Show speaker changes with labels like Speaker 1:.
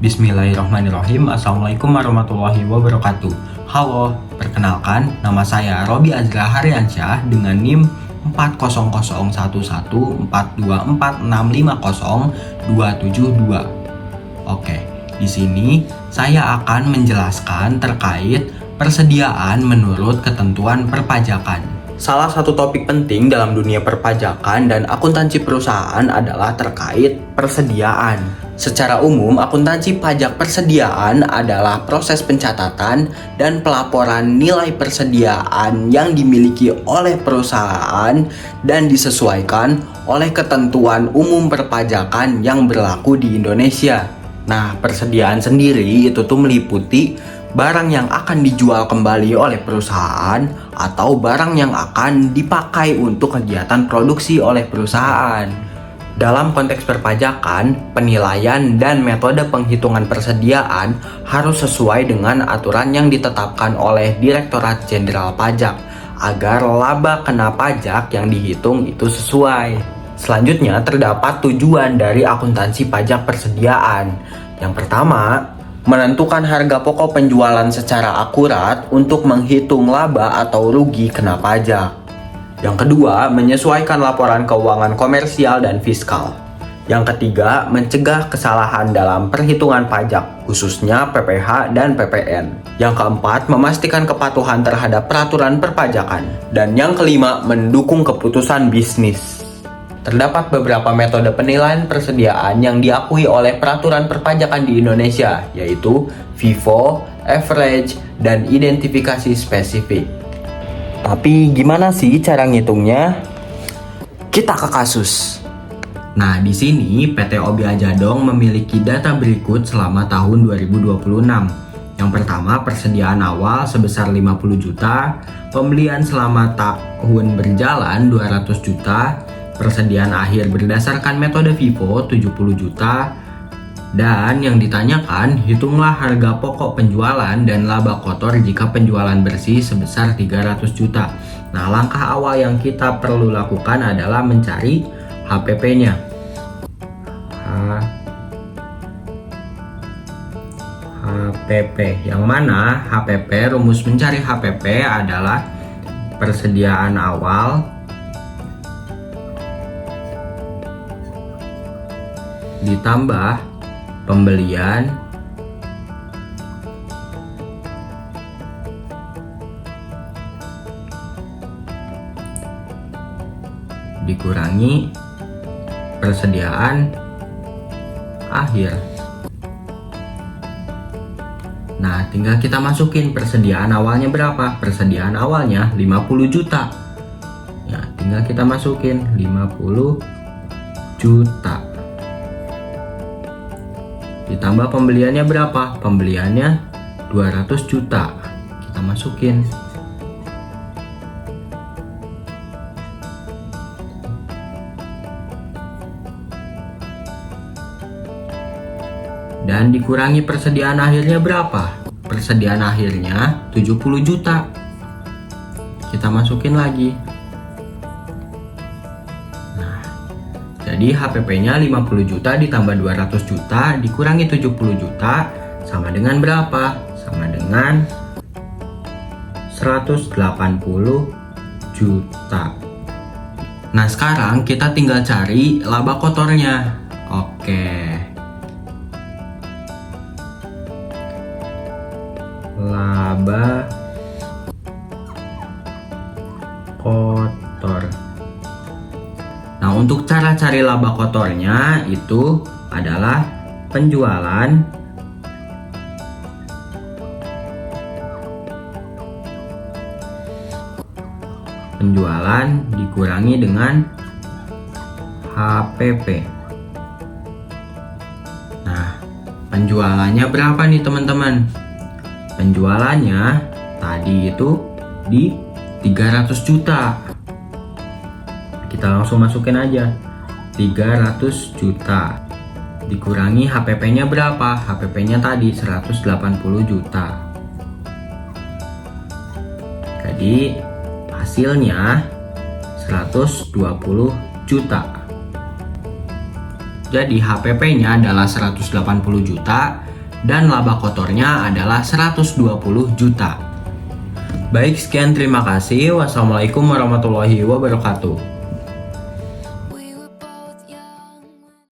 Speaker 1: Bismillahirrahmanirrahim. Assalamualaikum warahmatullahi wabarakatuh. Halo, perkenalkan nama saya Robi Azra Haryansyah dengan NIM 4001142465027. Oke, di sini saya akan menjelaskan terkait persediaan menurut ketentuan perpajakan. Salah satu topik penting dalam dunia perpajakan dan akuntansi perusahaan adalah terkait persediaan. Secara umum, akuntansi pajak persediaan adalah proses pencatatan dan pelaporan nilai persediaan yang dimiliki oleh perusahaan dan disesuaikan oleh ketentuan umum perpajakan yang berlaku di Indonesia. Nah, persediaan sendiri itu tuh meliputi barang yang akan dijual kembali oleh perusahaan atau barang yang akan dipakai untuk kegiatan produksi oleh perusahaan. Dalam konteks perpajakan, penilaian dan metode penghitungan persediaan harus sesuai dengan aturan yang ditetapkan oleh Direktorat Jenderal Pajak agar laba kena pajak yang dihitung itu sesuai. Selanjutnya, terdapat tujuan dari akuntansi pajak persediaan. Yang pertama, menentukan harga pokok penjualan secara akurat untuk menghitung laba atau rugi kena pajak. Yang kedua, menyesuaikan laporan keuangan komersial dan fiskal. Yang ketiga, mencegah kesalahan dalam perhitungan pajak, khususnya PPh dan PPN. Yang keempat, memastikan kepatuhan terhadap peraturan perpajakan. Dan yang kelima, mendukung keputusan bisnis. Terdapat beberapa metode penilaian persediaan yang diakui oleh peraturan perpajakan di Indonesia, yaitu FIFO, average, dan identifikasi spesifik. Tapi gimana sih cara ngitungnya? Kita ke kasus. Nah, di sini PT Obi Ajadong memiliki data berikut selama tahun 2026. Yang pertama, persediaan awal sebesar 50 juta, pembelian selama tahun berjalan 200 juta, persediaan akhir berdasarkan metode FIFO 70 juta, dan yang ditanyakan, hitunglah harga pokok penjualan dan laba kotor jika penjualan bersih sebesar 300 juta. Nah, langkah awal yang kita perlu lakukan adalah mencari HPP-nya. HPP, yang mana HPP, rumus mencari HPP adalah persediaan awal ditambah pembelian dikurangi persediaan akhir. Nah, tinggal kita masukin persediaan awalnya berapa. Persediaan awalnya 50 juta. Ya, tinggal kita masukin 50 juta. Ditambah pembeliannya berapa? Pembeliannya 200 juta. Kita masukin. Dan dikurangi persediaan akhirnya berapa? Persediaan akhirnya 70 juta. Kita masukin lagi. Jadi HPP-nya 50 juta ditambah 200 juta dikurangi 70 juta sama dengan berapa? Sama dengan 180 juta. Nah, sekarang kita tinggal cari laba kotornya. Oke. Laba kotor. Nah, untuk cara cari laba kotornya itu adalah penjualan dikurangi dengan HPP. Nah, penjualannya berapa nih teman-teman? Penjualannya tadi itu di 300 juta. Kita langsung masukin aja 300 juta dikurangi HPP-nya berapa? HPP-nya tadi 180 juta. Jadi hasilnya 120 juta. Jadi HPP-nya adalah 180 juta dan laba kotornya adalah 120 juta. Baik, sekian, terima kasih. Wassalamualaikum warahmatullahi wabarakatuh.